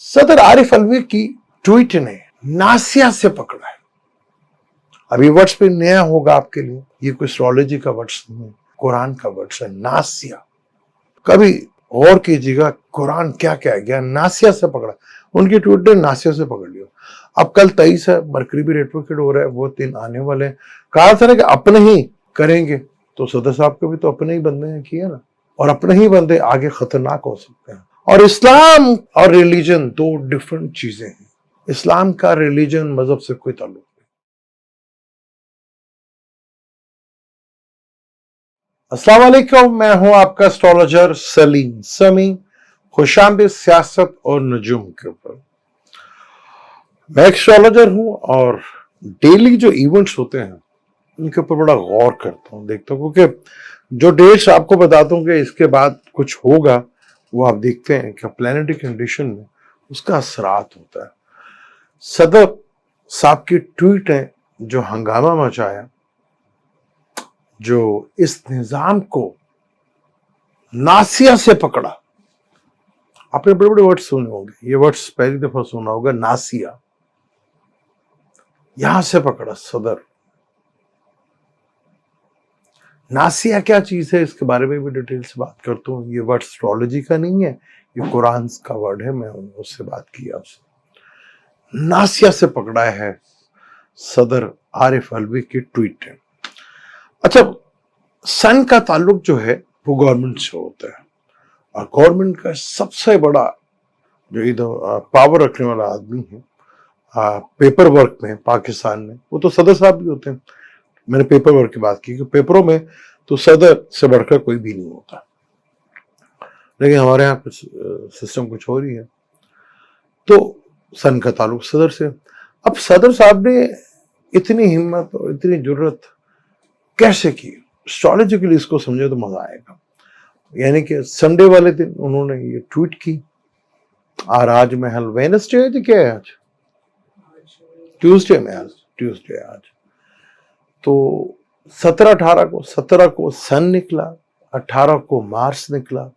सदर आरिफ अलवी की ट्वीट ने नासिया से पकड़ा है। अभी वर्ड्स पे नया होगा आपके लिए, ये कोई एस्ट्रोलॉजी का वर्ड्स नहीं है, कुरान का वर्ड्स है, नासिया। कभी और कीजिएगा कुरान क्या कह गया, नासिया से पकड़ा। उनकी ट्वीट ने नासिया से पकड़ लिया। अब कल 23 है, मरकरी भी रेट्रोग्रेड हो रहा है, वो 3 आने वाले हैं। कहा था ना कि अपने ही करेंगे, तो सदर साहब को भी तो अपने ही बंदे हैं किए ना, और अपने ही बंदे आगे खतरनाक हो सकते हैं। और इस्लाम और रिलीजन 2 डिफरेंट चीजें हैं। इस्लाम का रिलीजन मजहब से कोई ताल्लुक नहीं। अस्सलाम वालेकुम, मैं हूं आपका एस्ट्रोलॉजर सलीम समी, खुशामदीद सियासत और नजूम के ऊपर। मैं एस्ट्रोलॉजर हूं और डेली जो इवेंट्स होते हैं उनके ऊपर बड़ा गौर करता हूं, देखता हूं, क्योंकि जो डेट्स आपको बताता हूं कि इसके बाद कुछ होगा, वो आप देखते हैं कि प्लैनेटरी कंडीशन में उसका असरात होता है। सदर साहब की ट्वीट है जो हंगामा मचाया, जो इस निजाम को नासिया से पकड़ा। आपने बड़े बड़े वर्ड्स सुने होंगे, ये वर्ड्स पहली दफा सुना होगा, नासिया। यहां से पकड़ा सदर। नासिया क्या चीज है, इसके बारे में भी डिटेल से बात करता हूँ। ये वर्ड एस्ट्रोलॉजी का नहीं है, ये कुरान का वर्ड है, मैं उससे बात की आपसे। नासिया से पकड़ा है सदर आरिफ अलवी की ट्वीट है। अच्छा, सन का ताल्लुक जो है वो गवर्नमेंट से होता है, और गवर्नमेंट का सबसे बड़ा जो इधर पावर रखने वाला आदमी है पेपर वर्क में पाकिस्तान में, वो तो सदर साहब भी होते हैं। मैंने पेपर वर्क की बात की कि पेपरों में तो सदर से बढ़कर कोई भी नहीं होता, लेकिन हमारे यहाँ कुछ सिस्टम कुछ हो रही है, तो सन का ताल्लुक सदर से। अब सदर साहब ने इतनी हिम्मत और इतनी जुर्रत कैसे की, एस्ट्रोलॉजिकली इसको समझे तो मजा आएगा। यानी कि संडे वाले दिन उन्होंने ये ट्वीट की, और आज महल वेडनेसडे है, क्या है आज, ट्यूसडे में, आज ट्यूसडे आज, तो 17 को सन निकला, 18 को मार्स निकला।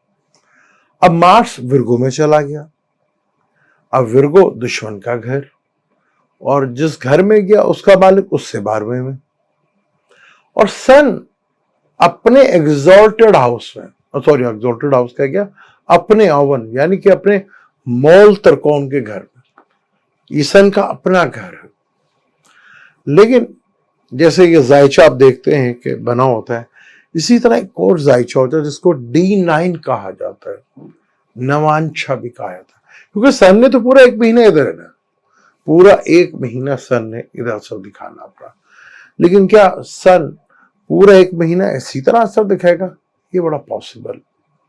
अब मार्स विर्गो में चला गया। अब विर्गो दुश्मन का घर, और जिस घर में गया उसका मालिक उससे 12वें में, और सन अपने एग्जॉल्टेड हाउस में, सॉरी एग्जॉल्टेड हाउस क्या गया, अपने ओवन यानी कि अपने मोल त्रिकोण के घर में। ये सन का अपना घर है। लेकिन जैसे ये जायचा आप देखते हैं कि बना होता है, इसी तरह एक और जायचा होता है जिसको D9 कहा जाता है, नवांछा भी कहा जाता है, क्योंकि सन ने तो पूरा 1 महीना इधर रहना, पूरा 1 महीना सन ने इधर असर दिखाना अपना। लेकिन क्या सन पूरा 1 महीना इसी तरह असर दिखाएगा? ये बड़ा पॉसिबल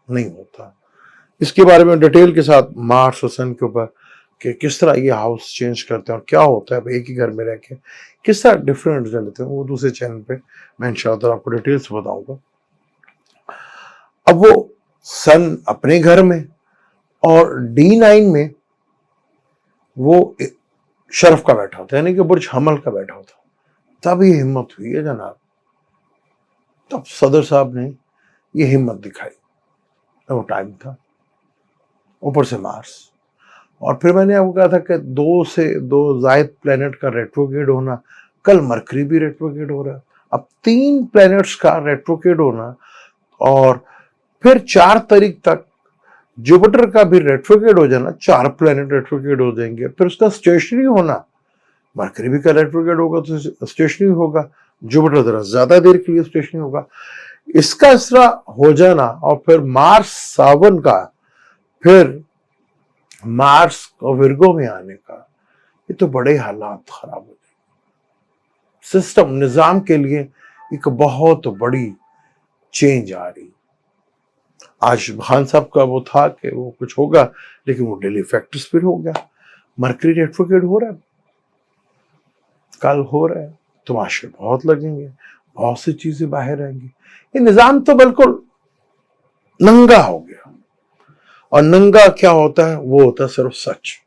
नहीं होता। इसके बारे में डिटेल के साथ मार्स और सन के ऊपर कि किस तरह ये हाउस चेंज करते हैं और क्या होता है एक ही घर में रह के किस तरह डिफरेंट रिजल्ट लेते हैं, वो दूसरे चैनल पे मैं इंशाअल्लाह आपको डिटेल से बताऊंगा। अब वो सन अपने घर में और D9 में वो शरफ का बैठा होता है, यानी कि बुर्ज हमल का बैठा होता। तब ये हिम्मत हुई है जनाब, तब सदर साहब ने ये हिम्मत दिखाई। वो टाइम था, ऊपर से मार्स, और फिर मैंने आपको कहा था कि 2 से 2 जायद प्लेनेट का रेट्रोग्रेड होना, कल मरकरी भी रेट्रोग्रेड हो रहा है, अब 3 प्लेनेट्स का रेट्रोग्रेड होना, और फिर 4 तारीख तक जुपिटर का भी रेट्रोग्रेड हो जाना, 4 प्लेनेट रेट्रोग्रेड हो जाएंगे। फिर उसका स्टेशनरी होना, मरकरी भी का रेट्रोग्रेड होगा तो स्टेशनरी होगा, जुपिटर जरा ज्यादा देर के लिए स्टेशनरी होगा। इसका असरा हो जाना, और फिर मार्स सावन का, फिर मार्स को विर्गो में आने का, ये तो बड़े हालात खराब हो गए। सिस्टम निजाम के लिए एक बहुत बड़ी चेंज आ रही। आज खान साहब का वो था कि वो कुछ होगा, लेकिन वो डेली फैक्टर्स फिर हो गया। मरकरी रेट्रोग्रेड हो रहा है, कल हो रहा है, तमाशे बहुत लगेंगे, बहुत सी चीजें बाहर आएंगी। ये निजाम तो बिल्कुल नंगा हो गया, और नंगा क्या होता है, वो होता है सिर्फ सच।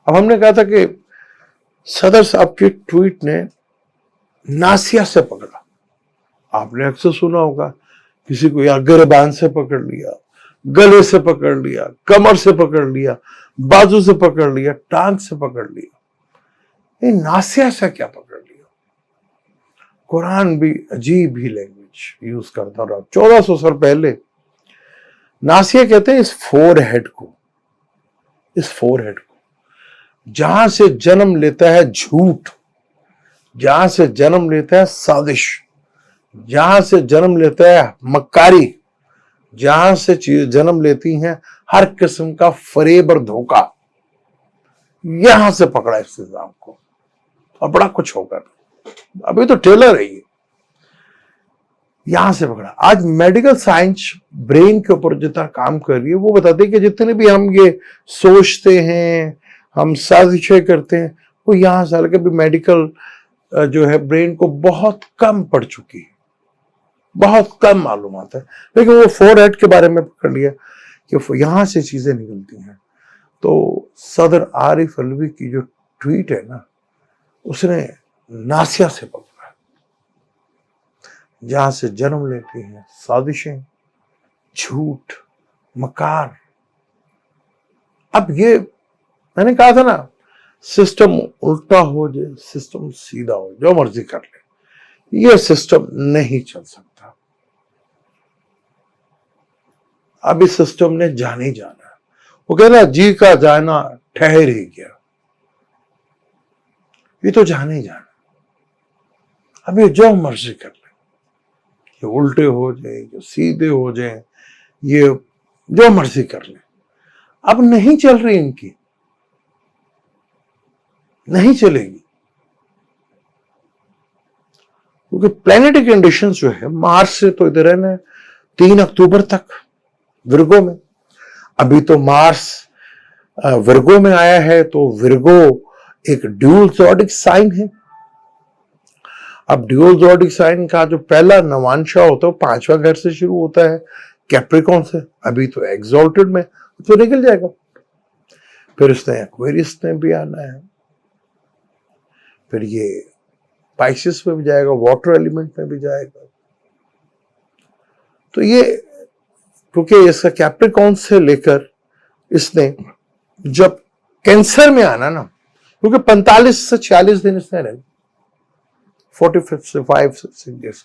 अब हमने कहा था कि सदर साहब की ट्वीट ने नासिया से पकड़ा। आपने अक्सर सुना होगा किसी को या गिरबान से पकड़ लिया, गले से पकड़ लिया, कमर से पकड़ लिया, बाजू से पकड़ लिया, टांग से पकड़ लिया, ये नासिया से क्या पकड़ लिया। कुरान भी अजीब ही लैंग्वेज यूज करता रहा। 1400 साल पहले नासिया कहते हैं इस फोरहेड को, इस फोरहेड को, जहां से जन्म लेता है झूठ, जहां से जन्म लेता है साजिश, जहां से जन्म लेता है मक्कारी, जहां से जन्म लेती हैं हर किस्म का फरेब और धोखा, यहां से पकड़ा इस निजाम को। और बड़ा कुछ होगा, अभी तो टेलर है ये, यहां से पकड़ा। आज मेडिकल साइंस ब्रेन के ऊपर जितना काम कर रही है, वो बताती है कि जितने भी हम ये सोचते हैं, हम साजिशें करते हैं, वो यहां से हालांकि मेडिकल जो है ब्रेन को बहुत कम पड़ चुकी है, बहुत कम मालूमात है, लेकिन वो फोरहेड के बारे में पकड़ लिया कि यहां से चीजें निकलती हैं। तो सदर आरिफ अलवी की जो ट्वीट है ना, उसने नासिया से पकड़ा, जहां से जन्म लेती हैं साजिशें, झूठ, मकार। अब ये मैंने कहा था ना, सिस्टम उल्टा हो जाए, सिस्टम सीधा हो, जो मर्जी कर ले, ये सिस्टम नहीं चल सकता। अब इस सिस्टम ने जाने जाना है। वो कह रहा जी का जाना ठहर ही गया, ये तो जाने जाना। अब ये जो मर्जी कर ले, ये उल्टे हो जाए, ये सीधे हो जाए, ये जो मर्जी कर ले, अब नहीं चल रही इनकी, नहीं चलेगी। क्योंकि प्लैनेटरी कंडीशंस जो है, मार्च से तो इधर है ना 3 अक्टूबर तक विर्गो में। अभी तो मार्स विर्गो में आया है, तो विर्गो एक ड्यूल ज़ोडिक साइन है। अब ड्यूल ज़ोडिक साइन का जो पहला नवांशा होता है, 5वां घर से शुरू होता है, कैप्रिकॉर्न से। अभी तो एक्सॉल्टेड में, तो निकल जाएगा। फिर इसने एक्वेरियस में भी आना है, फिर ये पाइसेस में भी जाएगा, वाटर एलिमेंट में भी जाएगा। तो ये क्योंकि इसका कैप्रिकॉर्न से लेकर इसने जब कैंसर में आना ना, क्योंकि 45 से 46 दिन इसने रहे, 45 से 6 डेज।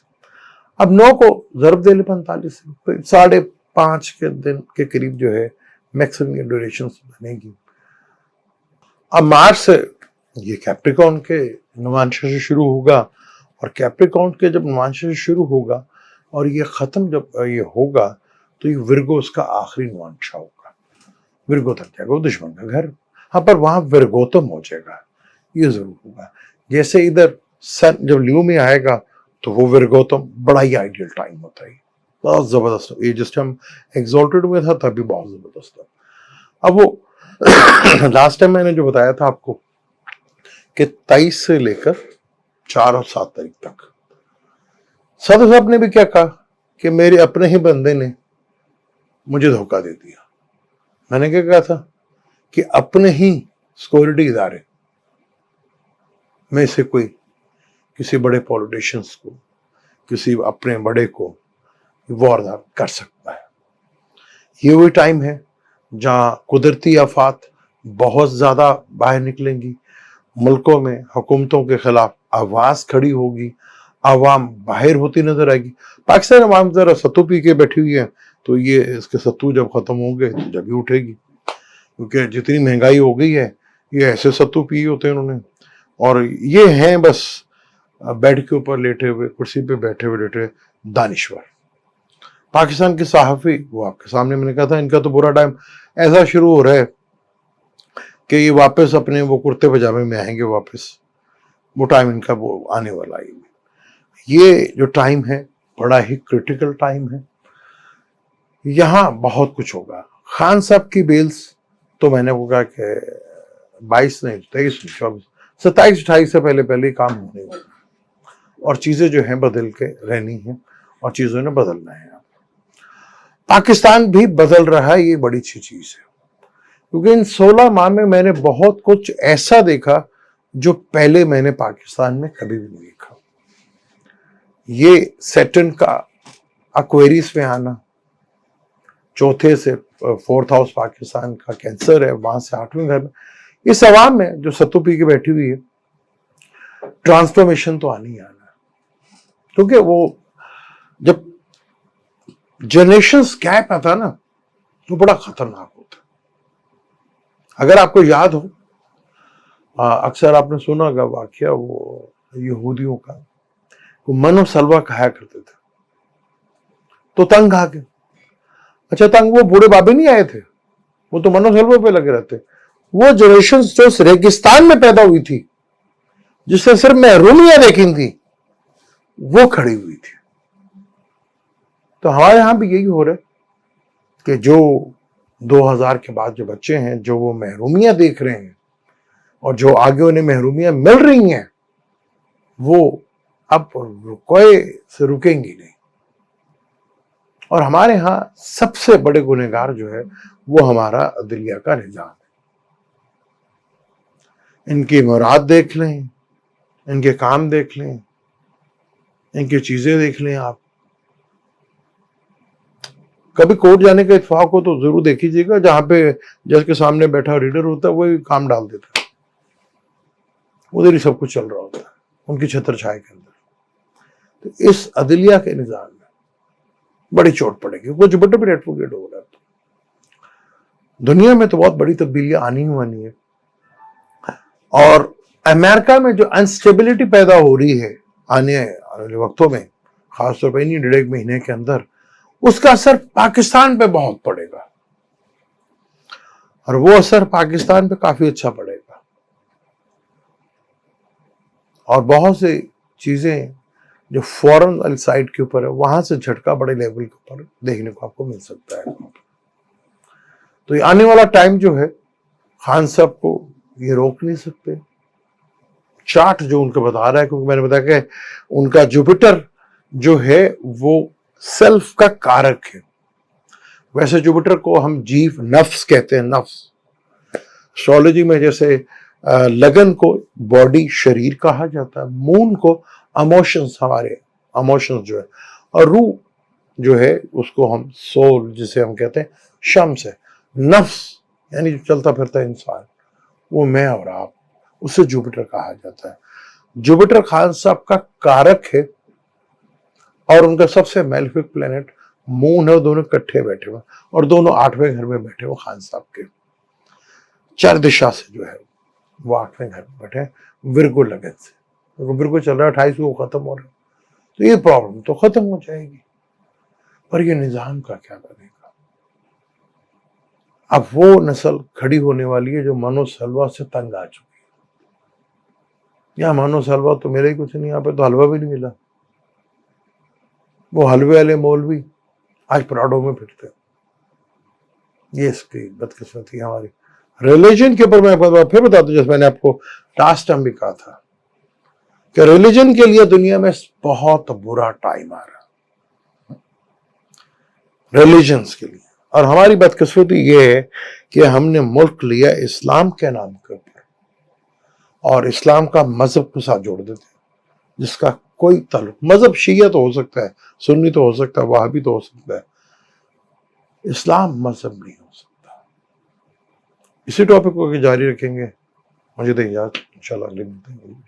अब 9 को जरूर दे ले 45 से, तो 5.5 के दिन के करीब जो है मैक्सिमम ड्यूरेशन बनेगी। अब मार्च से ये कैप्रिकॉर्न के नवांशा से शुरू होगा, और कैप्रिकॉर्न के जब नवांशा से शुरू होगा और ये खत्म जब ये होगा, तो ये विर्गो उसका आखिरी नवांशा होगा। विर्गो तक जाएगा, वो दुश्मन का घर। हाँ, पर वहां विर्गोतम हो जाएगा, ये जरूर होगा। जैसे इधर सन जब लियो में आएगा, तो वो विर्गोतम बड़ा ही आइडियल टाइम होता है, बहुत जबरदस्त। ये जिस टाइम एक्सॉल्टेड में था तभी बहुत जबरदस्त था। अब वो लास्ट टाइम मैंने जो बताया था आपको कि 23 से लेकर 4 और 7 तारीख तक, सदर साहब ने भी क्या कहा कि मेरे अपने ही बंदे ने मुझे धोखा दे दिया। मैंने क्या कहा था कि अपने ही सिक्योरिटी इदारे में से कोई किसी बड़े पॉलिटिशियंस को, किसी अपने बड़े को वारदात कर सकता है। ये वही टाइम है जहां कुदरती आफात बहुत ज्यादा बाहर निकलेंगी, मुल्कों में हुकूमतों के खिलाफ आवाज खड़ी होगी, आवाम बाहर होती नजर आएगी। पाकिस्तान आवाम जरा सत्तू पी के बैठी हुई है, तो ये इसके सत्तू जब खत्म होंगे तो जब ही उठेगी, क्योंकि जितनी महंगाई हो गई है, ये ऐसे सत्तू पिए होते हैं उन्होंने। और ये हैं बस बेड के ऊपर लेटे हुए, कुर्सी पे बैठे हुए लेटे दानिश्वर। पाकिस्तान के सहाफी, वो आपके सामने मैंने कहा था, इनका तो बुरा टाइम ऐसा शुरू हो रहा है कि ये वापस अपने वो कुर्ते पजामे में आएंगे वापस। वो टाइम इनका वो आने वाला है। ये जो टाइम है बड़ा ही क्रिटिकल टाइम है, यहाँ बहुत कुछ होगा। खान साहब की बेल्स तो मैंने वो कहा कि 22 नहीं, 23 नहीं, 24, 27, 28 से पहले काम होने वाला, और चीजें जो हैं बदल के रहनी है, और चीजों ने बदलना है। पाकिस्तान भी बदल रहा है, ये बड़ी अच्छी चीज है, क्योंकि इन 16 माह में मैंने बहुत कुछ ऐसा देखा जो पहले मैंने पाकिस्तान में कभी भी नहीं देखा। ये सैटर्न का एक्वेरियस में आना, चौथे से फोर्थ हाउस पाकिस्तान का कैंसर है, वहां से 8वें घर में। इस अवाम में जो सत्तू पी के बैठी हुई है, ट्रांसफॉर्मेशन तो आनी ही आना है, क्योंकि वो जब जनरेशंस गैप आता ना तो बड़ा खतरनाक होता है। अगर आपको याद हो, अक्सर आपने सुना होगा वाकया वो यहूदियों का, वो मनो सलवा खाया करते थे तो तंग आ गए। अच्छा, तंग वो बूढ़े बाबे नहीं आए थे, वो तो मनो सलवा पे लगे रहते। वो जनरेशन जो रेगिस्तान में पैदा हुई थी, जिसने सिर्फ महरूमियां देखी थी, वो खड़ी हुई थी। तो हमारे यहां भी यही हो रहा है कि जो 2000 के बाद जो बच्चे हैं, जो वो महरूमियां देख रहे हैं और जो आगे उन्हें महरूमियां मिल रही हैं, वो अब कोई से रुकेंगी नहीं। और हमारे यहां सबसे बड़े गुनहगार जो है वो हमारा अदलिया का निजाम है। इनकी मुराद देख लें, इनके काम देख लें, इनकी चीजें देख लें। आप कभी कोर्ट जाने का इत्फाक हो तो जरूर देख लीजिएगा, जहां पे जज के सामने बैठा रीडर होता है वही काम डाल देता है, उधर ही सब कुछ चल रहा होता है उनकी छत्र छाया के अंदर। तो इस अदलिया के निजाम में बड़ी चोट पड़ेगी। वो जो बड़े एडवोकेट हो रहा है, दुनिया में तो बहुत बड़ी तब्दीलियां आनी ही आनी है। और अमेरिका में जो अनस्टेबिलिटी पैदा हो रही है आने वाले वक्तों में, खासतौर पर इन्हीं 1.5 महीने के अंदर, उसका असर पाकिस्तान पे बहुत पड़ेगा। और वो असर पाकिस्तान पे काफी अच्छा पड़ेगा। और बहुत सी चीजें जो फॉरेन वाली साइड के ऊपर है, वहां से झटका बड़े लेवल के ऊपर देखने को आपको मिल सकता है। तो ये आने वाला टाइम जो है, खान साहब को ये रोक नहीं सकते। चार्ट जो उनको बता रहा है, क्योंकि मैंने बताया कि उनका जुपिटर जो है वो सेल्फ का कारक है। वैसे जुपिटर को हम जीव नफ्स कहते हैं, नफ्स। एस्ट्रोलॉजी में जैसे लगन को बॉडी शरीर कहा जाता है, मून को इमोशंस, हमारे इमोशंस जो है, और रूह जो है उसको हम सोल जिसे हम कहते हैं शम्स है। नफ्स यानी जो चलता फिरता इंसान, वो मैं और आप, उसे जुपिटर कहा जाता है। जुपिटर खान साहब का कारक है और उनका सबसे मैलेफिक प्लेनेट मून है। दोनों इकट्ठे बैठे हुए और दोनों 8वें घर में बैठे हुए खान साहब के। चार दिशा से जो है वो 8वें घर में बैठे हैं, विर्गो लगन से। विर्गो चल रहा है 28 को खत्म हो रहा है, तो ये प्रॉब्लम तो खत्म हो जाएगी। पर ये निजाम का क्या करेगा? अब वो नस्ल खड़ी होने वाली है जो मनो सलवा से तंग आ चुकी है। या मनो सलवा तो मेरे ही कुछ नहीं, यहाँ पे तो हलवा भी नहीं मिला। वो हलवे वाले मौलवी आज प्राडो में फिरते हैं। ये इसकी बदकिस्मती हमारी। रिलीजन के ऊपर मैं एक बार फिर बता दूं, जैसे मैंने आपको लास्ट टाइम भी कहा था कि रिलीजन के लिए दुनिया में बहुत बुरा टाइम आ रहा, रिलीजन्स के लिए। और हमारी बदकिस्मती ये है कि हमने मुल्क लिया इस्लाम के नाम के ऊपर और इस्लाम का मजहब के साथ जोड़ देते हैं, जिसका कोई ताल्लुक, मजहब शिया तो हो सकता है, सुन्नी तो हो सकता है, वहाबी तो हो सकता है, इस्लाम मजहब नहीं हो सकता। इसी टॉपिक को जारी रखेंगे। मुझे तो इजाजत, इंशाल्लाह अगले दिन